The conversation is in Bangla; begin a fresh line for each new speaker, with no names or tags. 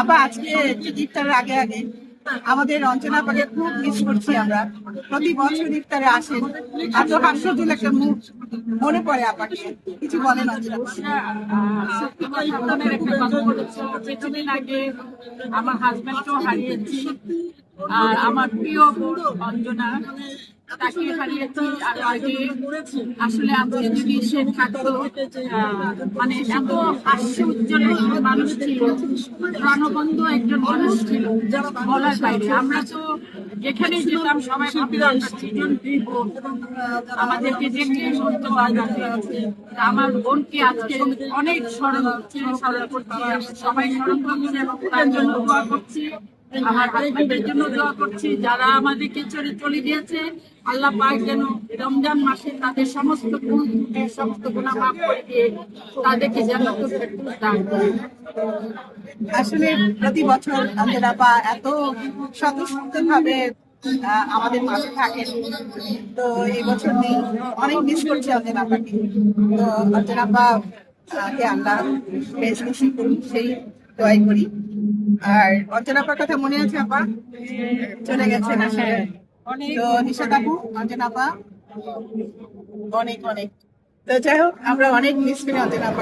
আবার আজকে ইফতারের আগে আগে আমাদের অঞ্জনা পাকে খুব মিস করছি আমরা। প্রতি বছর ইফতারে আসেন, এত হাস্যজল একটা মুখ মনে পড়ে আপাকে। কিছু বলেন অঞ্জনা আপা?
সত্যি কথা মনের একটা কথা বলেছো। কিছুদিন আগে আমার হাজবেন্ডকেও হারিয়েছি, আর আমার প্রিয় বোন অঞ্জনা তাকে হারিয়েছি। আর আগে আসলে আজকে যদি সে থাকতো, মানে এত হাস্য উজ্জ্বল একজন মানুষ ছিল, প্রাণবন্ত একজন মানুষ ছিল, বলার বাইরে। আমরা তো যেখানেই যেতাম সবাই ভাবতো আমরা সৃজন বোন, আমাদেরকে দেখলে বলতো আমার বোনকে আজকে অনেক স্মরণ হচ্ছে, স্মরণ করছি, সবাই স্মরণ করছে এবং তার জন্য দোয়া করছি। আমার হাজবেন্ডের জন্য দোয়া করছি, যারা আমাদেরকে ছেড়ে চলে গিয়েছে। আল্লাহ পাক যেন রমজান মাসে তাদের সমস্ত ভুল ত্রুটি, সমস্ত গুনাহ মাফ করে দিয়ে তাদেরকে জান্নাতুল ফেরদৌস দান করেন।
আসলে প্রতি বছর অঞ্জনা আপা এত স্বতঃস্ফূর্ত ভাবে আমাদের মাঝে থাকেন। তো এই বছর নেই, অনেক মিস করছি অঞ্জনা আপাকে। তো অঞ্জনা আপা কে আল্লাহ বেশ খুশি করুন, সেই দোয়াই করি। আর অঞ্জনা আপার কথা মনে আছে আপা? চলে গেছেন আসলে। তো নিশাদ আপু, অঞ্জনা আপা অনেক অনেক। তো যাই হোক, আমরা অনেক মিস করি অঞ্জনা আপা।